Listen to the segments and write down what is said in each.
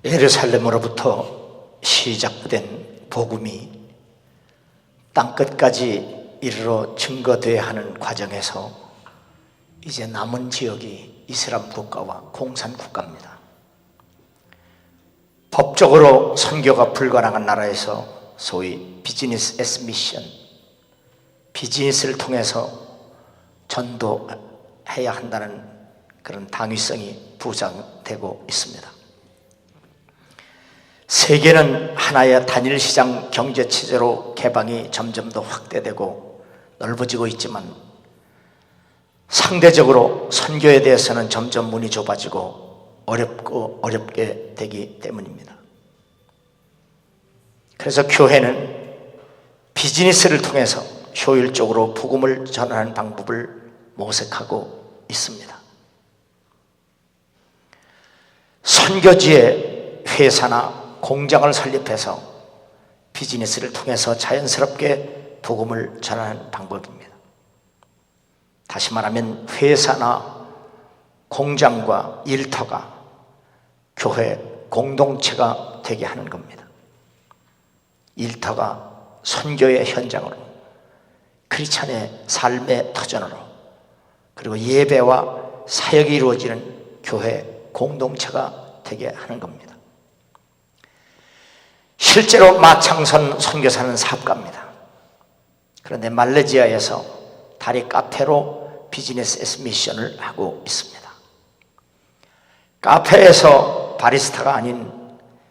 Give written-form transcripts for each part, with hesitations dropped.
예루살렘으로부터 시작된 복음이 땅끝까지 이르러 증거되어야 하는 과정에서 이제 남은 지역이 이슬람 국가와 공산 국가입니다. 법적으로 선교가 불가능한 나라에서 소위 비즈니스 애스 미션, 비즈니스를 통해서 전도해야 한다는 그런 당위성이 부장되고 있습니다. 세계는 하나의 단일 시장 경제 체제로 개방이 점점 더 확대되고 넓어지고 있지만 상대적으로 선교에 대해서는 점점 문이 좁아지고 어렵게 되기 때문입니다. 그래서 교회는 비즈니스를 통해서 효율적으로 복음을 전하는 방법을 모색하고 있습니다. 선교지에 회사나 공장을 설립해서 비즈니스를 통해서 자연스럽게 복음을 전하는 방법입니다. 다시 말하면 회사나 공장과 일터가 교회 공동체가 되게 하는 겁니다. 일터가 선교의 현장으로, 크리스찬의 삶의 터전으로, 그리고 예배와 사역이 이루어지는 교회 공동체가 되게 하는 겁니다. 실제로 마창선 선교사는 사업가입니다. 그런데 말레이시아에서 다리 카페로 비즈니스 애스 미션을 하고 있습니다. 카페에서 바리스타가 아닌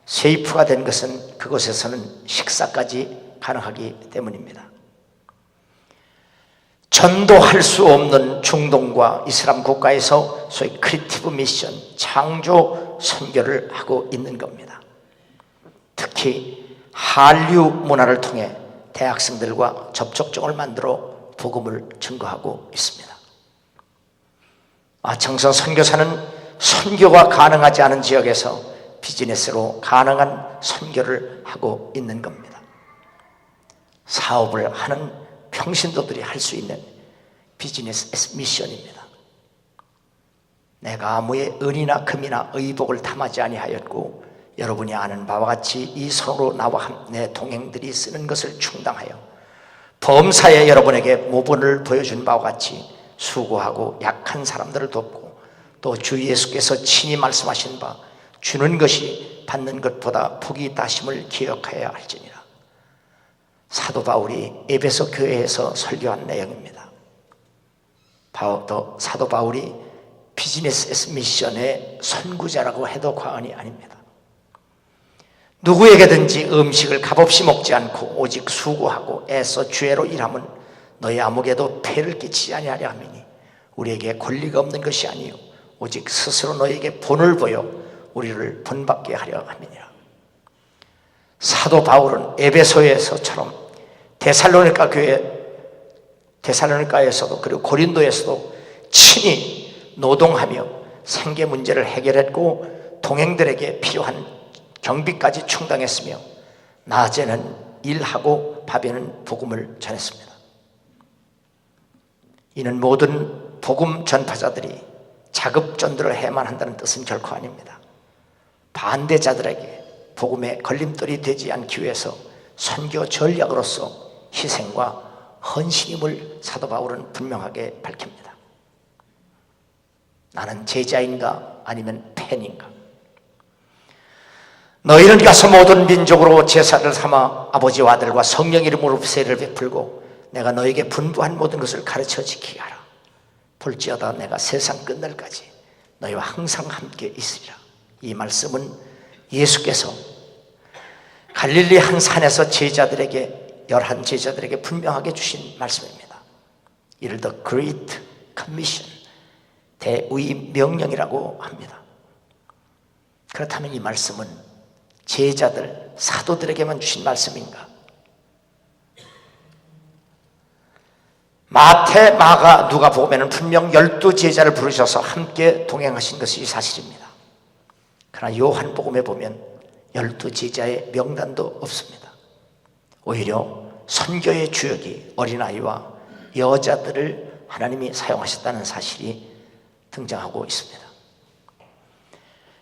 셰이프가 된 것은 그곳에서는 식사까지 가능하기 때문입니다. 전도할 수 없는 중동과 이슬람 국가에서 소위 크리에이티브 미션, 창조 선교를 하고 있는 겁니다. 특히 한류 문화를 통해 대학생들과 접촉점을 만들어 복음을 증거하고 있습니다. 마창선 선교사는 선교가 가능하지 않은 지역에서 비즈니스로 가능한 선교를 하고 있는 겁니다. 사업을 하는 평신도들이 할 수 있는 비즈니스 애스 미션입니다. 내가 아무의 은이나 금이나 의복을 탐하지 아니하였고 여러분이 아는 바와 같이 이 손으로 나와 내 동행들이 쓰는 것을 충당하여 범사에 여러분에게 모본을 보여준 바와 같이 수고하고 약한 사람들을 돕고 또 주 예수께서 친히 말씀하신 바 주는 것이 받는 것보다 복이 있다심을 기억해야 할지니라. 사도 바울이 에베소 교회에서 설교한 내용입니다. 사도 바울이 비즈니스 애스 미션의 선구자라고 해도 과언이 아닙니다. 누구에게든지 음식을 값없이 먹지 않고 오직 수고하고 애써 주애로 일함은 너희 아무개도 폐를 끼치지 아니하려 함이니 우리에게 권리가 없는 것이 아니요 오직 스스로 너희에게 본을 보여 우리를 본받게 하려 함이니라. 사도 바울은 에베소에서처럼 데살로니가에서도 그리고 고린도에서도 친히 노동하며 생계 문제를 해결했고 동행들에게 필요한 경비까지 충당했으며 낮에는 일하고 밤에는 복음을 전했습니다. 이는 모든 복음 전파자들이 자급전도를 해야만 한다는 뜻은 결코 아닙니다. 반대자들에게 복음의 걸림돌이 되지 않기 위해서 선교 전략으로서 희생과 헌신임을 사도 바울은 분명하게 밝힙니다. 나는 제자인가 아니면 팬인가? 너희는 가서 모든 민족으로 제사를 삼아 아버지와 아들과 성령 이름으로 세례를 베풀고 내가 너에게 분부한 모든 것을 가르쳐 지키게 하라. 볼지어다 내가 세상 끝날까지 너희와 항상 함께 있으리라. 이 말씀은 예수께서 갈릴리 한 산에서 열한 제자들에게 분명하게 주신 말씀입니다. 이를 The Great Commission, 대의 명령이라고 합니다. 그렇다면 이 말씀은 제자들, 사도들에게만 주신 말씀인가? 마태, 마가, 누가복음에는 분명 12제자를 부르셔서 함께 동행하신 것이 사실입니다. 그러나 요한복음에 보면 12제자의 명단도 없습니다. 오히려 선교의 주역이 어린아이와 여자들을 하나님이 사용하셨다는 사실이 등장하고 있습니다.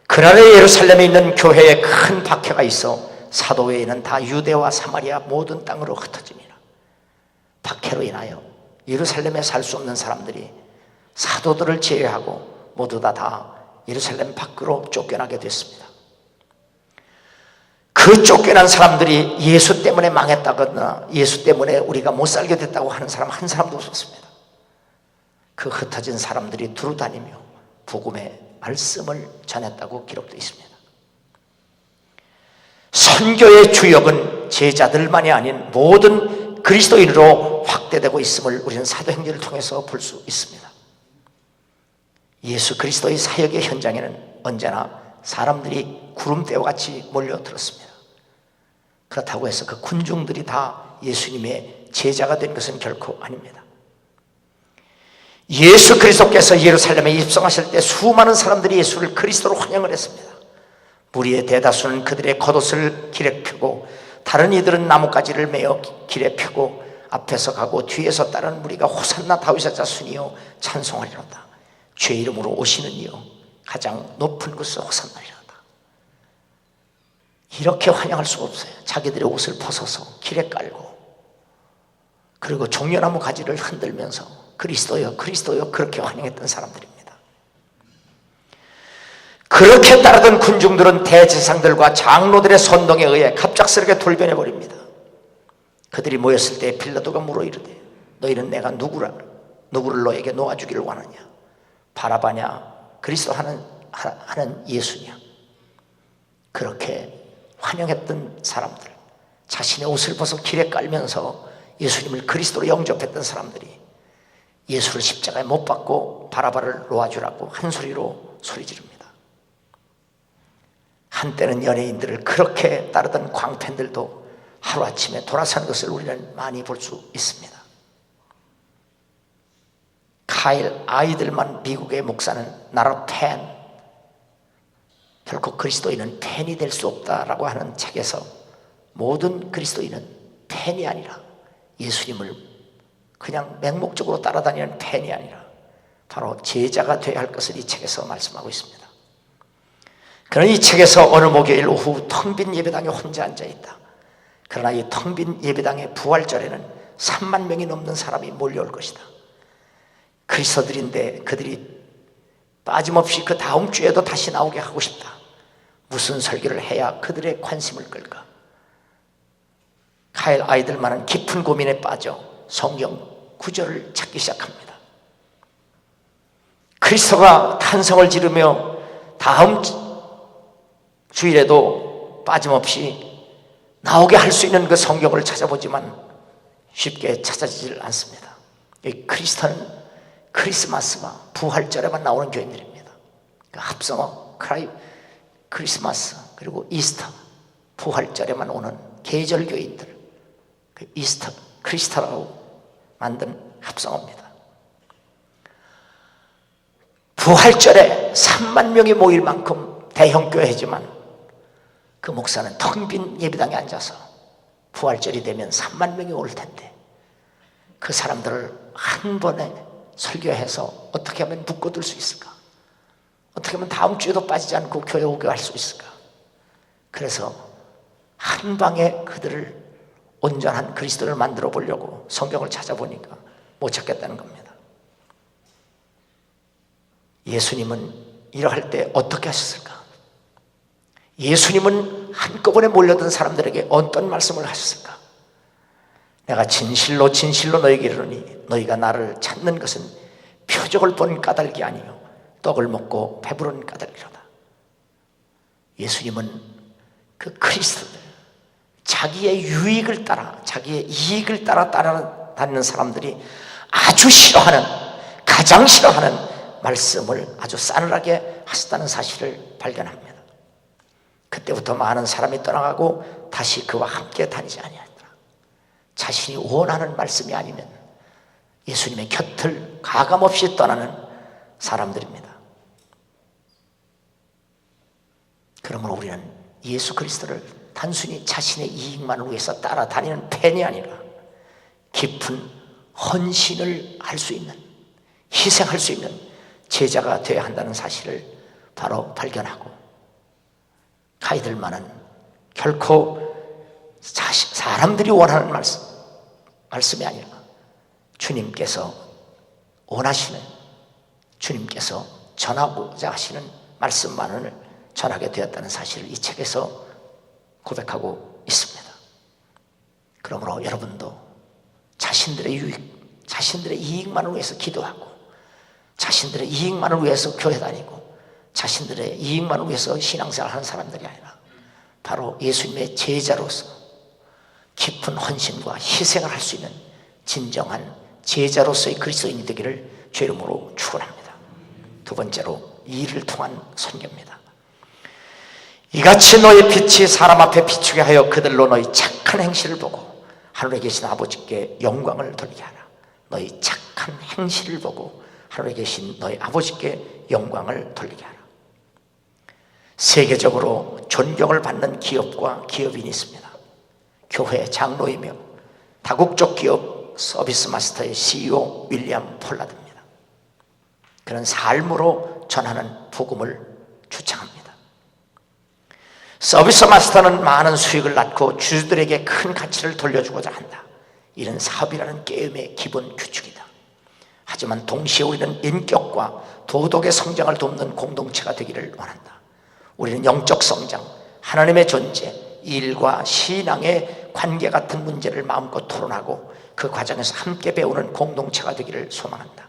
그 그날에 예루살렘에 있는 교회에 큰 박해가 있어 사도 외에는 다 유대와 사마리아 모든 땅으로 흩어집니다. 박해로 인하여 예루살렘에 살 수 없는 사람들이 사도들을 제외하고 모두 다 예루살렘 밖으로 쫓겨나게 됐습니다. 그 쫓겨난 사람들이 예수 때문에 망했다거나 예수 때문에 우리가 못 살게 됐다고 하는 사람 한 사람도 없었습니다. 그 흩어진 사람들이 두루다니며 복음의 말씀을 전했다고 기록되어 있습니다. 선교의 주역은 제자들만이 아닌 모든 그리스도인으로 확대되고 있음을 우리는 사도행전을 통해서 볼 수 있습니다. 예수 그리스도의 사역의 현장에는 언제나 사람들이 구름대와 같이 몰려들었습니다. 그렇다고 해서 그 군중들이 다 예수님의 제자가 된 것은 결코 아닙니다. 예수 그리스도께서 예루살렘에 입성하실 때 수많은 사람들이 예수를 그리스도로 환영을 했습니다. 무리의 대다수는 그들의 겉옷을 길에 펴고 다른 이들은 나뭇가지를 메어 길에 펴고 앞에서 가고 뒤에서 따르는 무리가 호산나 다윗의 자손이여 찬송하리로다. 주의 이름으로 오시는 이여 가장 높은 곳에서 호산나리로다. 이렇게 환영할 수가 없어요. 자기들의 옷을 벗어서 길에 깔고 그리고 종려나무 가지를 흔들면서 그리스도여 그리스도여 그렇게 환영했던 사람들입니다. 그렇게 따르던 군중들은 대제사장들과 장로들의 선동에 의해 갑작스럽게 돌변해 버립니다. 그들이 모였을 때 빌라도가 물어 이르되 너희는 내가 누구를 너에게 놓아주기를 원하냐? 바라바냐? 그리스도 하는 예수냐? 그렇게 환영했던 사람들, 자신의 옷을 벗어 길에 깔면서 예수님을 그리스도로 영접했던 사람들이 예수를 십자가에 못 박고 바라바를 놓아주라고 한 소리로 소리 지릅니다. 한때는 연예인들을 그렇게 따르던 광팬들도 하루아침에 돌아서는 것을 우리는 많이 볼 수 있습니다. 카일 아이들만 미국의 목사는 나라 팬, 결코 그리스도인은 팬이 될 수 없다라고 하는 책에서 모든 그리스도인은 팬이 아니라 예수님을 그냥 맹목적으로 따라다니는 팬이 아니라 바로 제자가 되어야 할 것을 이 책에서 말씀하고 있습니다. 그러나 이 책에서 어느 목요일 오후 텅 빈 예배당에 혼자 앉아있다. 그러나 이 텅 빈 예배당의 부활절에는 3만 명이 넘는 사람이 몰려올 것이다. 그리스도들인데 그들이 빠짐없이 그 다음 주에도 다시 나오게 하고 싶다. 무슨 설교를 해야 그들의 관심을 끌까? 카일 아이들만은 깊은 고민에 빠져 성경 구절을 찾기 시작합니다. 그리스도가 탄성을 지르며 다음 주일에도 빠짐없이 나오게 할 수 있는 그 성경을 찾아보지만 쉽게 찾아지질 않습니다. 이 그리스도는 크리스마스와 부활절에만 나오는 교인들입니다. 그 합성어 크리스마스 그리고 이스터 부활절에만 오는 계절 교인들, 그 이스터 크리스터라고 만든 합성어입니다. 부활절에 3만 명이 모일 만큼 대형 교회지만 그 목사는 텅 빈 예배당에 앉아서 부활절이 되면 3만 명이 올 텐데 그 사람들을 한 번에 설교해서 어떻게 하면 묶어둘 수 있을까? 어떻게 하면 다음 주에도 빠지지 않고 교회 오게 할 수 있을까? 그래서 한 방에 그들을 온전한 그리스도를 만들어 보려고 성경을 찾아보니까 못 찾겠다는 겁니다. 예수님은 이러할 때 어떻게 하셨을까? 예수님은 한꺼번에 몰려든 사람들에게 어떤 말씀을 하셨을까? 내가 진실로 진실로 너에게 이르노니 너희가 나를 찾는 것은 표적을 본 까닭이 아니요 떡을 먹고 배부른 까닭이로다. 예수님은 그 그리스도들, 자기의 유익을 따라 자기의 이익을 따라 따라다니는 사람들이 아주 싫어하는, 가장 싫어하는 말씀을 아주 싸늘하게 하셨다는 사실을 발견합니다. 그때부터 많은 사람이 떠나가고 다시 그와 함께 다니지 아니하더라. 자신이 원하는 말씀이 아니면 예수님의 곁을 가감없이 떠나는 사람들입니다. 그러므로 우리는 예수 그리스도를 단순히 자신의 이익만을 위해서 따라다니는 팬이 아니라 깊은 헌신을 할 수 있는, 희생할 수 있는 제자가 되어야 한다는 사실을 바로 발견하고 가이들만은 결코 사람들이 원하는 말씀이 아니라 주님께서 원하시는, 주님께서 전하고자 하시는 말씀만을 전하게 되었다는 사실을 이 책에서 고백하고 있습니다. 그러므로 여러분도 자신들의 유익, 자신들의 이익만을 위해서 기도하고, 자신들의 이익만을 위해서 교회 다니고, 자신들의 이익만을 위해서 신앙생활 하는 사람들이 아니라 바로 예수님의 제자로서 깊은 헌신과 희생을 할 수 있는 진정한 제자로서의 그리스도인이 되기를 주의 이름으로 축원합니다. 두 번째로, 일을 통한 선교입니다. 이같이 너의 빛이 사람 앞에 비추게 하여 그들로 너희 착한 행실을 보고 하늘에 계신 아버지께 영광을 돌리게 하라. 너희 착한 행실을 보고 하늘에 계신 너희 아버지께 영광을 돌리게 하라. 세계적으로 존경을 받는 기업과 기업인이 있습니다. 교회 장로이며 다국적 기업 서비스 마스터의 CEO 윌리엄 폴라드입니다. 그는 삶으로 전하는 복음을 주창합니다. 서비스 마스터는 많은 수익을 낳고 주주들에게 큰 가치를 돌려주고자 한다. 이는 사업이라는 게임의 기본 규칙이다. 하지만 동시에 우리는 인격과 도덕의 성장을 돕는 공동체가 되기를 원한다. 우리는 영적 성장, 하나님의 존재, 일과 신앙의 관계 같은 문제를 마음껏 토론하고 그 과정에서 함께 배우는 공동체가 되기를 소망한다.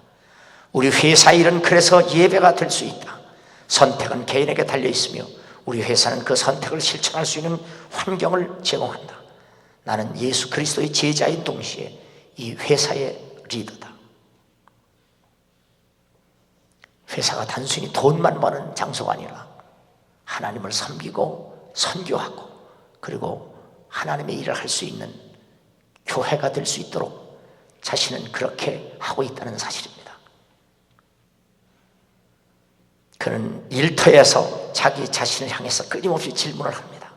우리 회사 일은 그래서 예배가 될 수 있다. 선택은 개인에게 달려 있으며 우리 회사는 그 선택을 실천할 수 있는 환경을 제공한다. 나는 예수 그리스도의 제자인 동시에 이 회사의 리더다. 회사가 단순히 돈만 버는 장소가 아니라 하나님을 섬기고 선교하고 그리고 하나님의 일을 할 수 있는 교회가 될 수 있도록 자신은 그렇게 하고 있다는 사실입니다. 그는 일터에서 자기 자신을 향해서 끊임없이 질문을 합니다.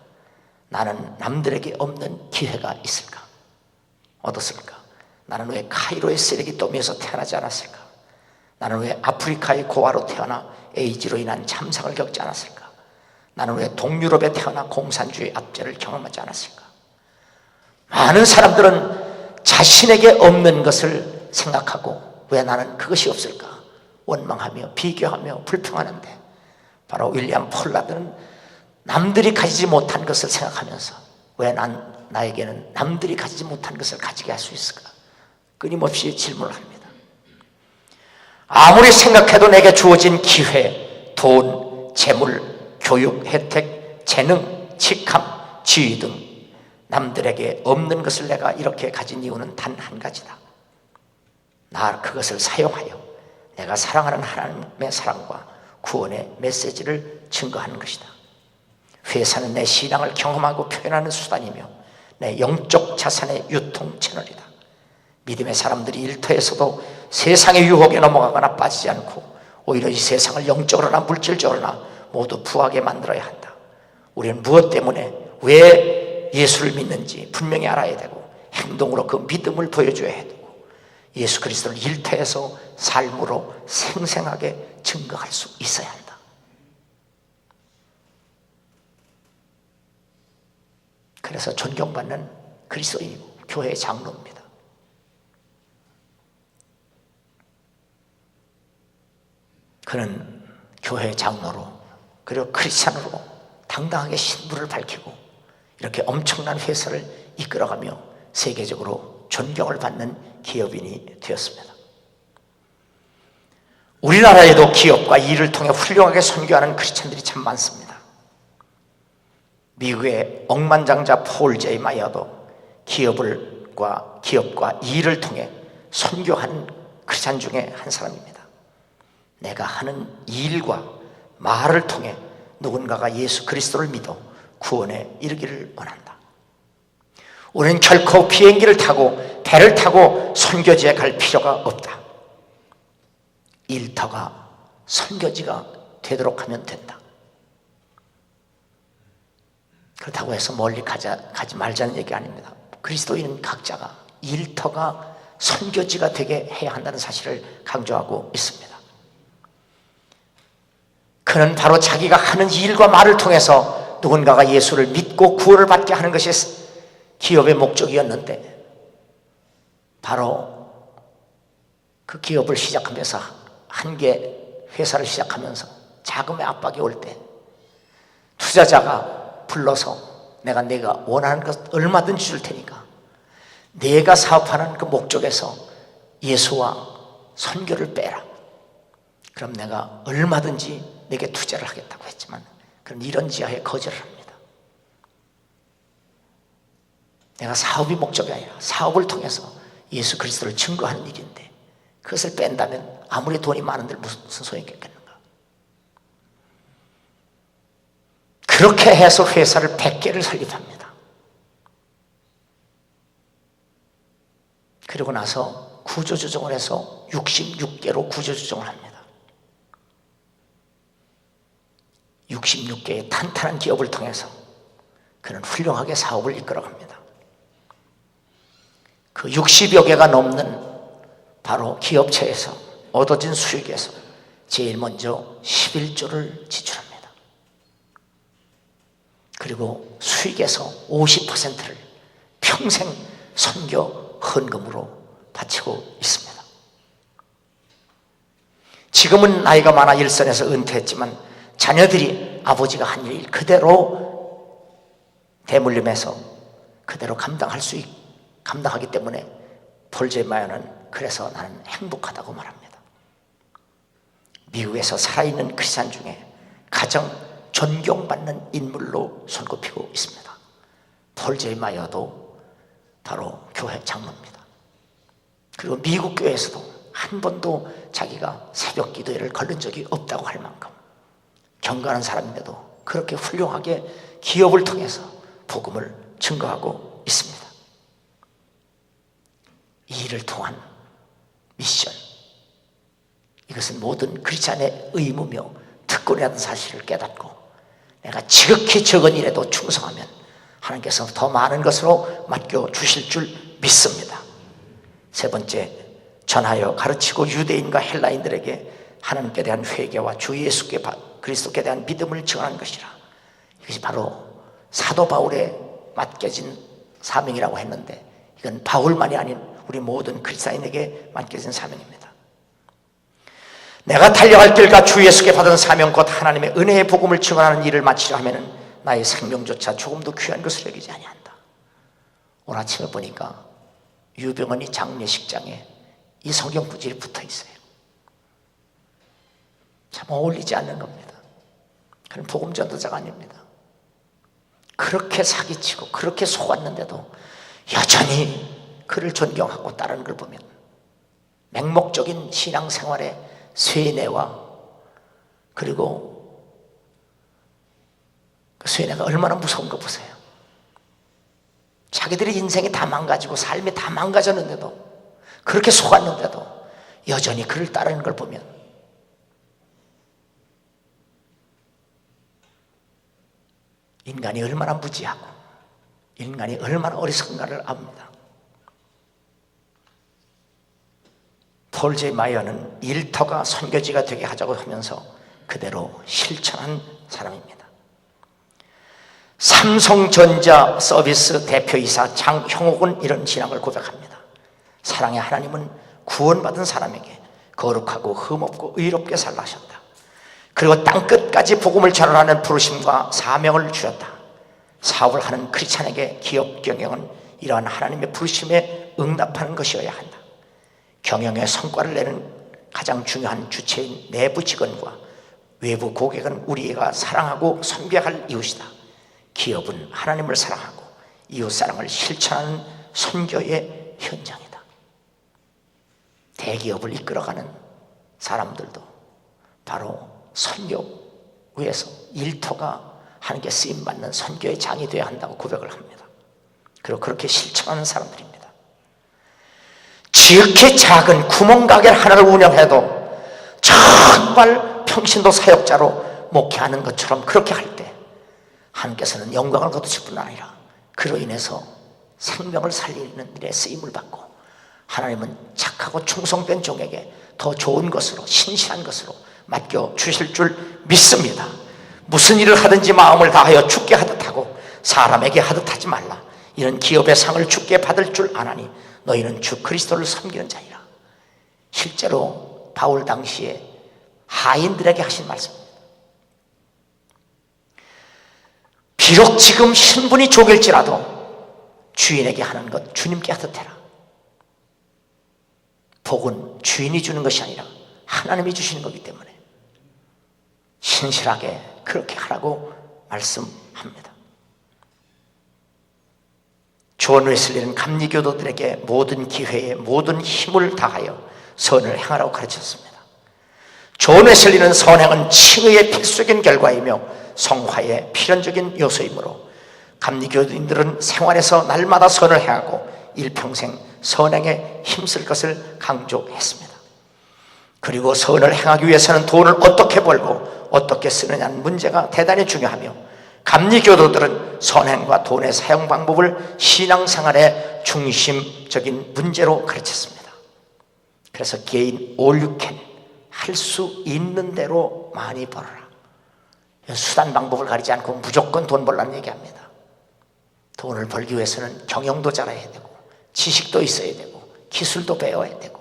나는 남들에게 없는 기회가 있을까? 얻었을까? 나는 왜 카이로의 쓰레기 더미에서 태어나지 않았을까? 나는 왜 아프리카의 고아로 태어나 에이즈로 인한 참상을 겪지 않았을까? 나는 왜 동유럽에 태어나 공산주의 압제를 경험하지 않았을까? 많은 사람들은 자신에게 없는 것을 생각하고 왜 나는 그것이 없을까? 원망하며 비교하며 불평하는데 바로 윌리엄 폴라드는 남들이 가지지 못한 것을 생각하면서 왜 나에게는 남들이 가지지 못한 것을 가지게 할 수 있을까? 끊임없이 질문을 합니다. 아무리 생각해도 내게 주어진 기회, 돈, 재물, 교육, 혜택, 재능, 직함, 지위 등 남들에게 없는 것을 내가 이렇게 가진 이유는 단 한 가지다. 나 그것을 사용하여 내가 사랑하는 하나님의 사랑과 구원의 메시지를 증거하는 것이다. 회사는 내 신앙을 경험하고 표현하는 수단이며 내 영적 자산의 유통 채널이다. 믿음의 사람들이 일터에서도 세상의 유혹에 넘어가거나 빠지지 않고 오히려 이 세상을 영적으로나 물질적으로나 모두 부하게 만들어야 한다. 우리는 무엇 때문에 왜 예수를 믿는지 분명히 알아야 되고 행동으로 그 믿음을 보여줘야 되고 예수 그리스도를 일터에서 삶으로 생생하게 증거할 수 있어야 한다. 그래서 존경받는 그리스도인이고 교회의 장로입니다. 그는 교회 장로로 그리고 크리스찬으로 당당하게 신분을 밝히고 이렇게 엄청난 회사를 이끌어가며 세계적으로 존경을 받는 기업인이 되었습니다. 우리나라에도 기업과 일을 통해 훌륭하게 선교하는 크리스찬들이 참 많습니다. 미국의 억만장자 폴 제이 마이어도 기업과 일을 통해 선교하는 크리스찬 중에 한 사람입니다. 내가 하는 일과 말을 통해 누군가가 예수 그리스도를 믿어 구원에 이르기를 원한다. 우리는 결코 비행기를 타고 배를 타고 선교지에 갈 필요가 없다. 일터가 선교지가 되도록 하면 된다. 그렇다고 해서 멀리 가지 말자는 얘기 아닙니다. 그리스도인은 각자가 일터가 선교지가 되게 해야 한다는 사실을 강조하고 있습니다. 그는 바로 자기가 하는 일과 말을 통해서 누군가가 예수를 믿고 구원을 받게 하는 것이 기업의 목적이었는데, 바로 그 기업을 시작하면서, 한 개 회사를 시작하면서 자금의 압박이 올 때 투자자가 불러서 내가 원하는 것 얼마든지 줄 테니까 내가 사업하는 그 목적에서 예수와 선교를 빼라. 그럼 내가 얼마든지 내게 투자를 하겠다고 했지만, 그런 이런 지하에 거절을 합니다. 내가 사업이 목적이 아니라 사업을 통해서 예수 그리스도를 증거하는 일인데, 그것을 뺀다면 아무리 돈이 많은데 무슨 소용이 있겠는가. 그렇게 해서 회사를 100개를 설립합니다. 그리고 나서 구조조정을 해서 66개로 구조조정을 합니다. 66개의 탄탄한 기업을 통해서 그는 훌륭하게 사업을 이끌어갑니다. 그 60여 개가 넘는 바로 기업체에서 얻어진 수익에서 제일 먼저 11조를 지출합니다. 그리고 수익에서 50%를 평생 선교 헌금으로 바치고 있습니다. 지금은 나이가 많아 일선에서 은퇴했지만 자녀들이 아버지가 한 일 그대로 대물림해서 그대로 감당하기 때문에 폴 제마야는 그래서 나는 행복하다고 말합니다. 미국에서 살아있는 크리스찬 중에 가장 존경받는 인물로 손꼽히고 있습니다. 폴 제마야도 바로 교회 장로입니다. 그리고 미국 교회에서도 한 번도 자기가 새벽 기도회를 걸른 적이 없다고 할 만큼 경건한 사람인데도 그렇게 훌륭하게 기업을 통해서 복음을 증거하고 있습니다. 이 일을 통한 미션, 이것은 모든 크리스찬의 의무며 특권이라는 사실을 깨닫고 내가 지극히 적은 일에도 충성하면 하나님께서 더 많은 것으로 맡겨주실 줄 믿습니다. 세 번째, 전하여 가르치고 유대인과 헬라인들에게 하나님께 대한 회개와 주 예수 그리스도께 대한 믿음을 증언하는 것이라. 이것이 바로 사도 바울에 맡겨진 사명이라고 했는데, 이건 바울만이 아닌 우리 모든 그리스도인에게 맡겨진 사명입니다. 내가 달려갈 길과 주 예수께 받은 사명 곧 하나님의 은혜의 복음을 증언하는 일을 마치려 하면은 나의 생명조차 조금도 귀한 것을 여기지 아니한다. 오늘 아침에 보니까 유병헌이 장례식장에 이 성경 구절이 붙어 있어요. 참 어울리지 않는 겁니다. 그런 복음 전도자가 아닙니다. 그렇게 사기치고 그렇게 속았는데도 여전히 그를 존경하고 따르는 걸 보면 맹목적인 신앙생활의 쇠뇌와, 그리고 그 쇠뇌가 얼마나 무서운 거 보세요. 자기들의 인생이 다 망가지고 삶이 다 망가졌는데도, 그렇게 속았는데도 여전히 그를 따르는 걸 보면 인간이 얼마나 무지하고 인간이 얼마나 어리석은가를 압니다. 폴 제마이어는 일터가 선교지가 되게 하자고 하면서 그대로 실천한 사람입니다. 삼성전자 서비스 대표이사 장형옥은 이런 신앙을 고백합니다. 사랑의 하나님은 구원받은 사람에게 거룩하고 흠없고 의롭게 살라 하셨다. 그리고 땅끝까지 복음을 전하는 부르심과 사명을 주셨다. 사업을 하는 크리스찬에게 기업 경영은 이러한 하나님의 부르심에 응답하는 것이어야 한다. 경영의 성과를 내는 가장 중요한 주체인 내부 직원과 외부 고객은 우리가 사랑하고 섬겨할 이웃이다. 기업은 하나님을 사랑하고 이웃사랑을 실천하는 선교의 현장이다. 대기업을 이끌어가는 사람들도 바로 선교에서 일터가 하나님께 쓰임받는 선교의 장이 되어야 한다고 고백을 합니다. 그리고 그렇게 실천하는 사람들입니다. 지극히 작은 구멍가게 하나를 운영해도 정말 평신도 사역자로 목회하는 것처럼 그렇게 할 때 하나님께서는 영광을 거두실 뿐 아니라 그로 인해서 생명을 살리는 일에 쓰임을 받고 하나님은 착하고 충성된 종에게 더 좋은 것으로 신실한 것으로 맡겨주실 줄 믿습니다. 무슨 일을 하든지 마음을 다하여 주께 하듯 하고 사람에게 하듯 하지 말라. 이는 기업의 상을 주께 받을 줄 아나니 너희는 주 그리스도를 섬기는 자이라. 실제로 바울 당시에 하인들에게 하신 말씀입니다. 비록 지금 신분이 족일지라도 주인에게 하는 것 주님께 하듯 해라. 복은 주인이 주는 것이 아니라 하나님이 주시는 거기 때문에 신실하게 그렇게 하라고 말씀합니다. 존 웨슬리는 감리교도들에게 모든 기회에 모든 힘을 다하여 선을 행하라고 가르쳤습니다. 존 웨슬리는 선행은 칭의의 필수적인 결과이며 성화의 필연적인 요소이므로 감리교도인들은 생활에서 날마다 선을 행하고 일평생 선행에 힘쓸 것을 강조했습니다. 그리고 선을 행하기 위해서는 돈을 어떻게 벌고 어떻게 쓰느냐는 문제가 대단히 중요하며 감리교도들은 선행과 돈의 사용 방법을 신앙생활의 중심적인 문제로 가르쳤습니다. 그래서 개인 all you can, 할 수 있는 대로 많이 벌어라. 수단 방법을 가리지 않고 무조건 돈 벌라는 얘기합니다. 돈을 벌기 위해서는 경영도 잘해야 되고 지식도 있어야 되고 기술도 배워야 되고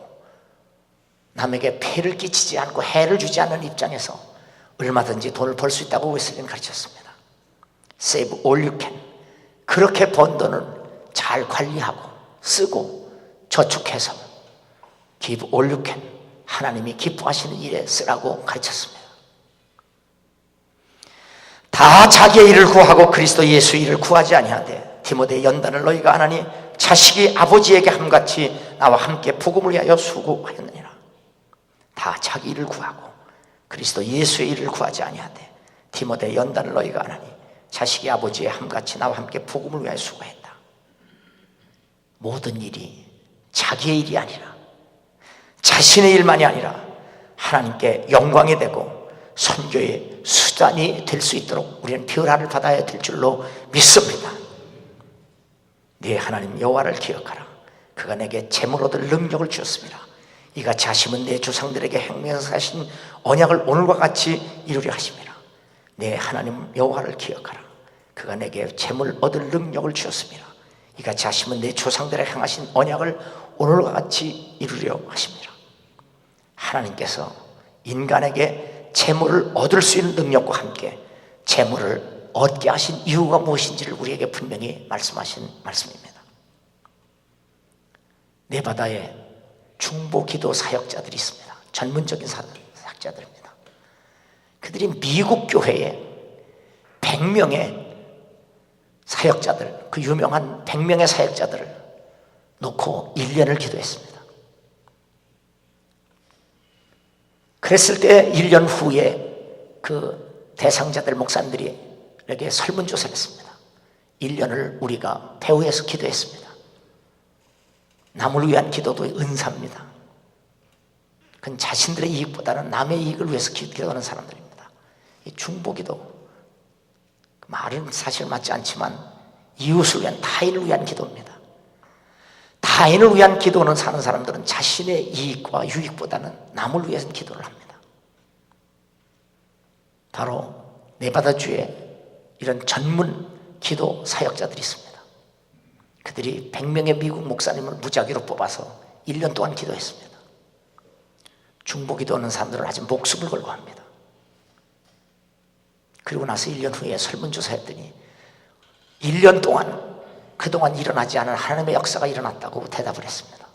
남에게 폐를 끼치지 않고 해를 주지 않는 입장에서 얼마든지 돈을 벌 수 있다고 웨슬리는 가르쳤습니다. Save all you can. 그렇게 번 돈은 잘 관리하고 쓰고 저축해서 Give all you can. 하나님이 기뻐하시는 일에 쓰라고 가르쳤습니다. 다 자기의 일을 구하고 그리스도 예수의 일을 구하지 아니하되 디모데의 연단을 너희가 안 하니 자식이 아버지에게 함같이 나와 함께 복음을 위하여 수고하였느니라. 다 자기 일을 구하고 그리스도 예수의 일을 구하지 아니하되 디모데의 연단을 너희가 안 하니 자식이 아버지의 함같이 나와 함께 복음을 위하여 수고했다. 모든 일이 자기의 일이 아니라 자신의 일만이 아니라 하나님께 영광이 되고 선교의 수단이 될 수 있도록 우리는 변화를 받아야 될 줄로 믿습니다. 네 하나님 여호와를 기억하라. 그가 내게 재물 얻을 능력을 주었습니다. 이가 자심은 내 조상들에게 행하면서 하신 언약을 오늘과 같이 이루려 하심이라. 네 하나님 여호와를 기억하라. 그가 내게 재물 얻을 능력을 주었습니다. 이가 자심은 내 조상들에게 행하신 언약을 오늘과 같이 이루려 하심이라. 하나님께서 인간에게 재물을 얻을 수 있는 능력과 함께 재물을 얻게 하신 이유가 무엇인지를 우리에게 분명히 말씀하신 말씀입니다. 네바다에 중보기도 사역자들이 있습니다. 전문적인 사역자들입니다. 그들이 미국 교회에 100명의 사역자들, 그 유명한 100명의 사역자들을 놓고 1년을 기도했습니다. 그랬을 때 1년 후에 그 대상자들 목사님들에게 설문조사를 했습니다. 1년을 우리가 배후에서 기도했습니다. 남을 위한 기도도 은사입니다. 그건 자신들의 이익보다는 남의 이익을 위해서 기도하는 사람들입니다. 이 중보기도 말은 사실 맞지 않지만 이웃을 위한, 타인을 위한 기도입니다. 타인을 위한 기도는 사는 사람들은 자신의 이익과 유익보다는 남을 위해서 기도를 합니다. 바로 네바다주에 이런 전문 기도 사역자들이 있습니다. 그들이 100명의 미국 목사님을 무작위로 뽑아서 1년 동안 기도했습니다. 중보기도하는 사람들은 아주 목숨을 걸고 합니다. 그리고 나서 1년 후에 설문조사했더니 1년 동안 그동안 일어나지 않은 하나님의 역사가 일어났다고 대답을 했습니다.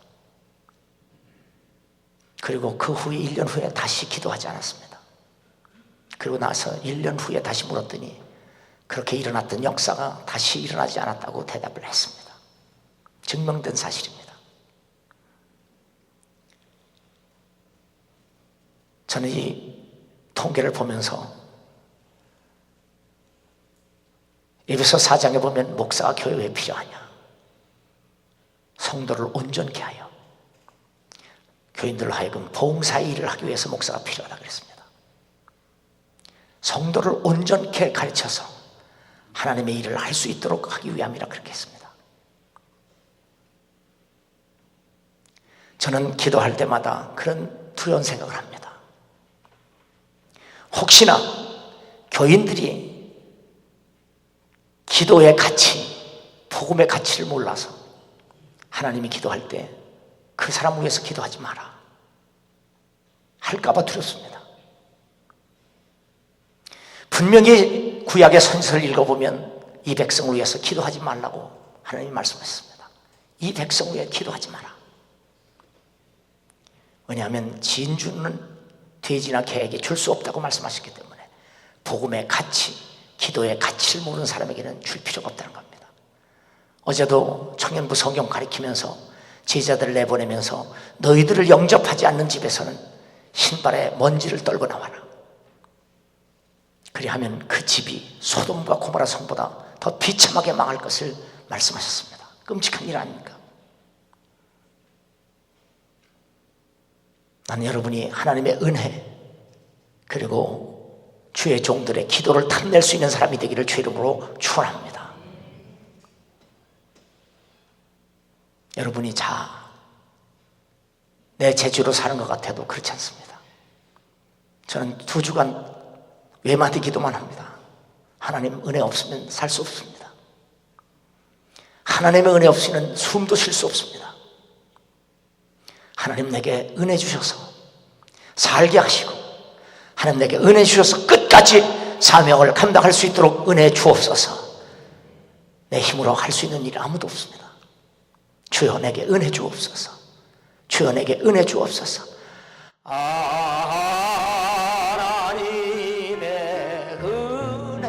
그리고 그 후에 1년 후에 다시 기도하지 않았습니다. 그리고 나서 1년 후에 다시 물었더니 그렇게 일어났던 역사가 다시 일어나지 않았다고 대답을 했습니다. 증명된 사실입니다. 저는 이 통계를 보면서 에베소 4장에 보면 목사가 교회에 왜 필요하냐? 성도를 온전케 하여 교인들로 하여금 봉사의 일을 하기 위해서 목사가 필요하다고 그랬습니다. 성도를 온전케 가르쳐서 하나님의 일을 할 수 있도록 하기 위함이라 그렇게 했습니다. 저는 기도할 때마다 그런 두려운 생각을 합니다. 혹시나 교인들이 기도의 가치, 복음의 가치를 몰라서 하나님이 기도할 때 그 사람 위해서 기도하지 마라 할까봐 두렵습니다. 분명히 구약의 선지서를 읽어보면 이 백성을 위해서 기도하지 말라고 하나님이 말씀하셨습니다. 이 백성을 위해 기도하지 마라. 왜냐하면 진주는 돼지나 개에게 줄 수 없다고 말씀하셨기 때문에 복음의 가치, 기도의 가치를 모르는 사람에게는 줄 필요가 없다는 겁니다. 어제도 청년부 성경 가르치면서 제자들을 내보내면서 너희들을 영접하지 않는 집에서는 신발에 먼지를 떨고 나와라. 그리하면 그 집이 소돔과 고모라 성보다 더 비참하게 망할 것을 말씀하셨습니다. 끔찍한 일 아닙니까? 나는 여러분이 하나님의 은혜 그리고 주의 종들의 기도를 탐낼 수 있는 사람이 되기를 주의 이름으로 축원합니다. 여러분이 내 재주로 사는 것 같아도 그렇지 않습니다. 저는 2주간 외마디 기도만 합니다. 하나님 은혜 없으면 살 수 없습니다. 하나님의 은혜 없이는 숨도 쉴 수 없습니다. 하나님 내게 은혜 주셔서 살게 하시고 하나님 내게 은혜 주셔서 끝까지 사명을 감당할 수 있도록 은혜 주옵소서. 내 힘으로 할 수 있는 일이 아무도 없습니다. 주여 내게 은혜 주옵소서. 주여 내게 은혜 주옵소서. 하나님의 은혜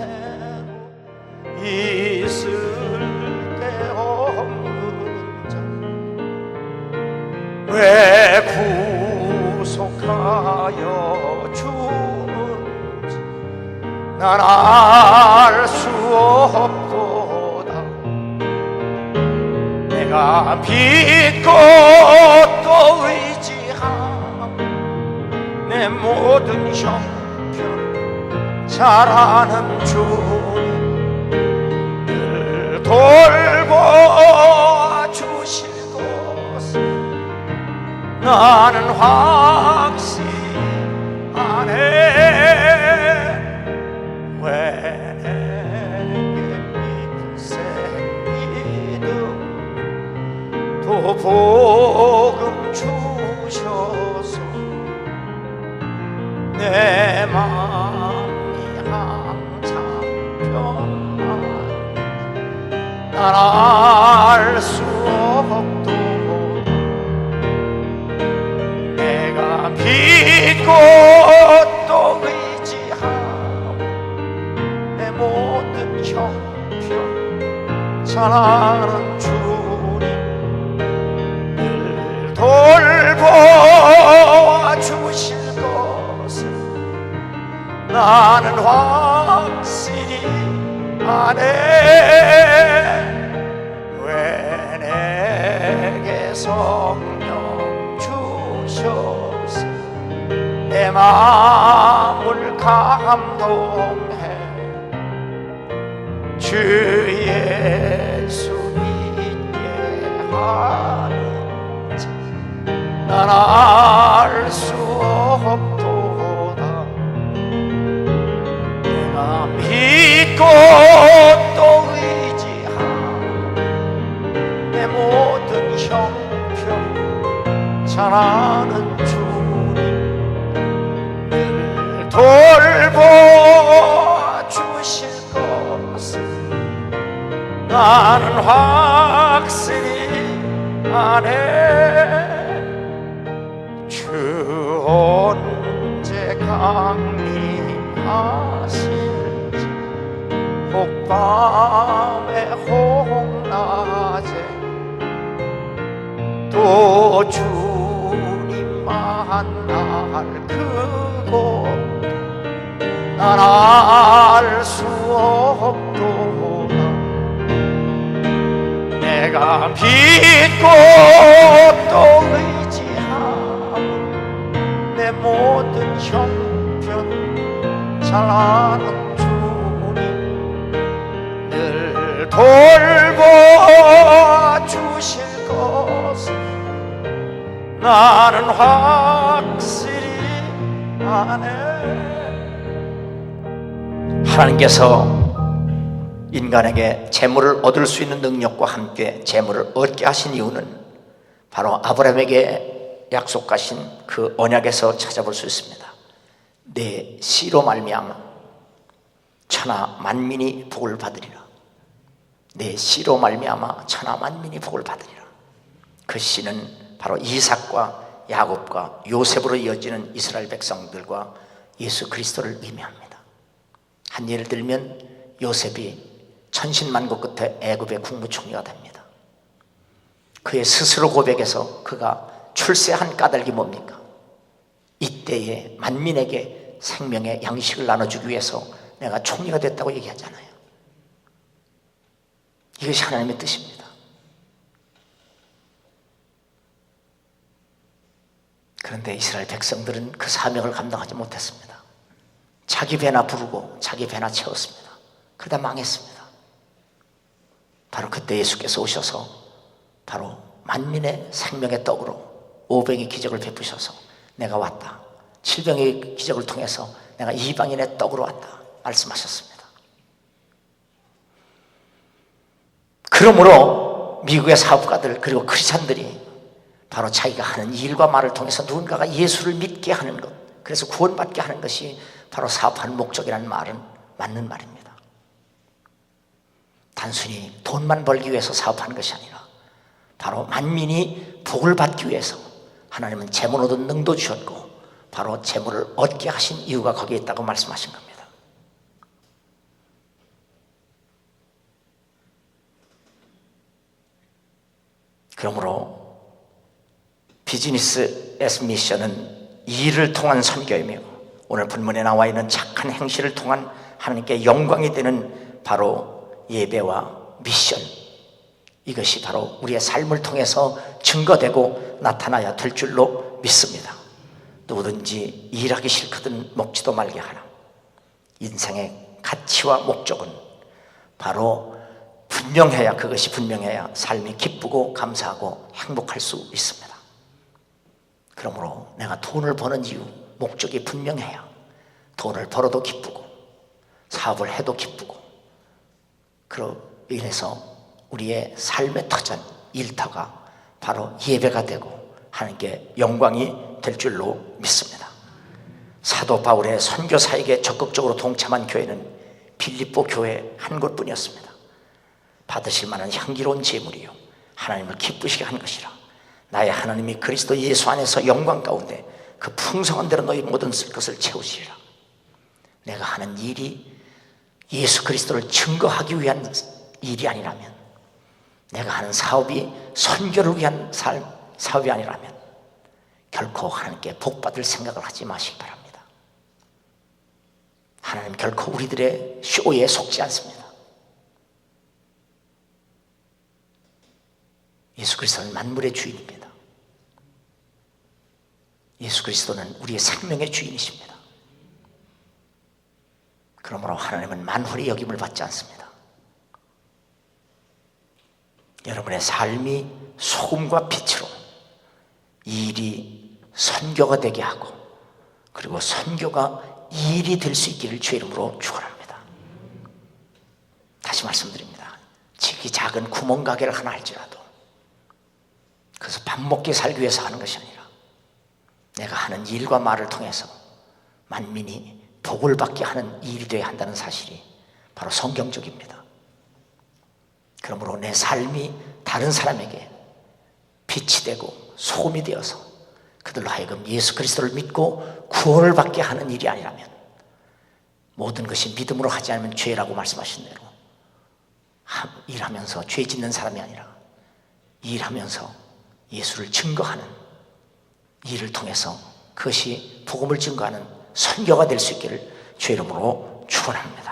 있을 때 없는 자 왜 구속하여 주는지 난 알 수 없도다. 내가 믿고 또 의지함 내 모든 형편 잘 아는 주님 늘 돌보주실 것을 나는 확신하네. 왜 내게 인생 믿음 또 복음 주셔서 내 마음이 항상 평안 난 알 수 없도다. 내가 믿고 또 의지하고 내 모든 형편 잘 아는 주님 늘 돌보아 주실 것을 나는 확실히 아네. 왜 내게 성령 주셔서 내 마음을 감동해 주 예수 믿게 하는지 난 알 수 없도다. 내가 믿고 또 의지하고 내 모든 형편 잘 아는 주님 늘 돌보아 주실 것을 나는 확실히 아네. 주 언제 강림하실지 혹밤에 혹낮에 또 주님 만날 그곳 난 알 수 없도다. 내가 믿고 또 의지하고 내 모든 형편 잘 아는 주님 늘 돌보아 주실 것을 나는 확실히 아네. 하나님께서 인간에게 재물을 얻을 수 있는 능력과 함께 재물을 얻게 하신 이유는 바로 아브라함에게 약속하신 그 언약에서 찾아볼 수 있습니다. 내 씨로 말미암아 천하 만민이 복을 받으리라. 내 씨로 말미암아 천하 만민이 복을 받으리라. 그 씨는 바로 이삭과 야곱과 요셉으로 이어지는 이스라엘 백성들과 예수 그리스도를 의미합니다. 한 예를 들면 요셉이 천신만고 끝에 애굽의 국무총리가 됩니다. 그의 스스로 고백에서 그가 출세한 까닭이 뭡니까? 이때에 만민에게 생명의 양식을 나눠주기 위해서 내가 총리가 됐다고 얘기하잖아요. 이것이 하나님의 뜻입니다. 그런데 이스라엘 백성들은 그 사명을 감당하지 못했습니다. 자기 배나 부르고 자기 배나 채웠습니다. 그러다 망했습니다. 바로 그때 예수께서 오셔서 바로 만민의 생명의 떡으로 500의 기적을 베푸셔서 내가 왔다. 700의 기적을 통해서 내가 이방인의 떡으로 왔다 말씀하셨습니다. 그러므로 미국의 사업가들 그리고 크리스찬들이 바로 자기가 하는 일과 말을 통해서 누군가가 예수를 믿게 하는 것, 그래서 구원받게 하는 것이 바로 사업하는 목적이라는 말은 맞는 말입니다. 단순히 돈만 벌기 위해서 사업하는 것이 아니라 바로 만민이 복을 받기 위해서 하나님은 재물 얻은 능도 주셨고 바로 재물을 얻게 하신 이유가 거기에 있다고 말씀하신 겁니다. 그러므로 비즈니스 에스 미션은 일을 통한 선교이며 오늘 본문에 나와 있는 착한 행실을 통한 하나님께 영광이 되는 바로 예배와 미션, 이것이 바로 우리의 삶을 통해서 증거되고 나타나야 될 줄로 믿습니다. 누구든지 일하기 싫거든 먹지도 말게 하라. 인생의 가치와 목적은 바로 분명해야, 그것이 분명해야 삶이 기쁘고 감사하고 행복할 수 있습니다. 그러므로 내가 돈을 버는 이유, 목적이 분명해야 돈을 벌어도 기쁘고 사업을 해도 기쁘고, 그로 인해서 우리의 삶의 터전, 일터가 바로 예배가 되고 하나님께 영광이 될 줄로 믿습니다. 사도 바울의 선교사에게 적극적으로 동참한 교회는 빌립보 교회 한 곳뿐이었습니다. 받으실 만한 향기로운 제물이요 하나님을 기쁘시게 한 것이라. 나의 하나님이 그리스도 예수 안에서 영광 가운데 그 풍성한 대로 너희 모든 쓸 것을 채우시리라. 내가 하는 일이 예수 그리스도를 증거하기 위한 일이 아니라면, 내가 하는 사업이 선교를 위한 사업이 아니라면 결코 하나님께 복받을 생각을 하지 마시기 바랍니다. 하나님 결코 우리들의 쇼에 속지 않습니다. 예수 그리스도는 만물의 주인입니다. 예수 그리스도는 우리의 생명의 주인이십니다. 그러므로 하나님은 만홀의 여김을 받지 않습니다. 여러분의 삶이 소금과 빛으로 이 일이 선교가 되게 하고, 그리고 선교가 일이 될 수 있기를 주의 이름으로 축원합니다. 다시 말씀드립니다. 지극히 작은 구멍가게를 하나 할지라도 그래서 밥 먹기 살기 위해서 하는 것이 아니라 내가 하는 일과 말을 통해서 만민이 복을 받게 하는 일이 되어야 한다는 사실이 바로 성경적입니다. 그러므로 내 삶이 다른 사람에게 빛이 되고 소금이 되어서 그들로 하여금 예수 그리스도를 믿고 구원을 받게 하는 일이 아니라면, 모든 것이 믿음으로 하지 않으면 죄라고 말씀하신 대로 일하면서 죄 짓는 사람이 아니라 일하면서 예수를 증거하는 일을 통해서 그것이 복음을 증거하는 선교가 될 수 있기를 주의 이름으로 축원합니다.